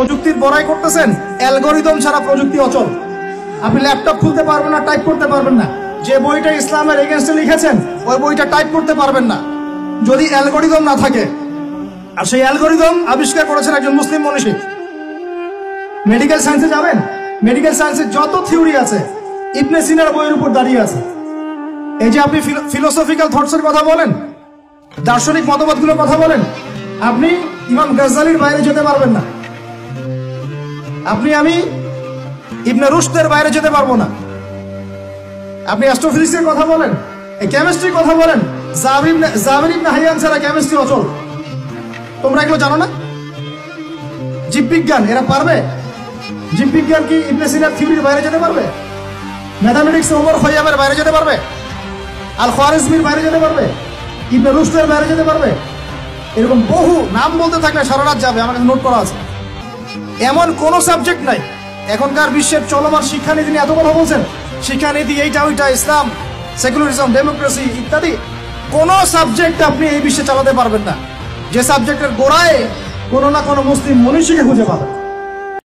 প্রযুক্তির বড়াই করতেছেন, অ্যালগরিদম ছাড়া প্রযুক্তি অচল। আপনি ল্যাপটপ খুলতে পারবেন না, টাইপ করতে পারবেন না। যে বইটা ইসলামের এগেনস্টে লিখেছেন ওই বইটা টাইপ করতে পারবেন না যদি অ্যালগরিদম না থাকে। আর সেই অ্যালগরিদম আবিষ্কার করেছেন একজন মুসলিম মনীষী। মেডিকেল সায়েন্সে যাবেন, মেডিকেল সায়েন্সের যত থিওরি আছে ইবনে সিনার বইয়ের উপর দাঁড়িয়ে আছে। এই যে আপনি ফিলোসফিক্যাল থটসের কথা বলেন, দার্শনিক মতবাদগুলোর কথা বলেন, আপনি ইমাম গাজ্জালির বাইরে যেতে পারবেন না। আমি ইবনে রুশদের বাইরে যেতে পারবো না। আপনি অ্যাস্ট্রোফিজিক্সের কথা বলেন, কেমিস্ট্রির কথা বলেন, জাবির ইবনে হাইয়ান ছাড়া কেমিস্ট্রি অচল। তোমরা এগুলো জানো না? জীববিজ্ঞান এরা পারবে? জীববিজ্ঞান কি ইবনে সিনার থিওরির বাইরে যেতে পারবে? ম্যাথামেটিক্স ওমর খৈয়ামের বাইরে যেতে পারবে? আল খাওয়ারিজমির বাইরে যেতে পারবে? ইবনে রুশদের বাইরে যেতে পারবে? এরকম বহু নাম বলতে থাকলে সারা রাত যাবে, আমার কাছে নোট করা আছে। এমন কোন সাবজেক্ট নাই। এখনকার বিশ্বের চলমান শিক্ষানীতি নিয়ে এত কথা বলছেন, শিক্ষানীতি এইটা ওইটা, ইসলাম, সেকুলারিজম, ডেমোক্রেসি ইত্যাদি, কোন সাবজেক্ট আপনি এই বিশ্বে চালাতে পারবেন না যে সাবজেক্টের গোড়ায় কোনো না কোনো মুসলিম মনীষীকে খুঁজে পাবেন।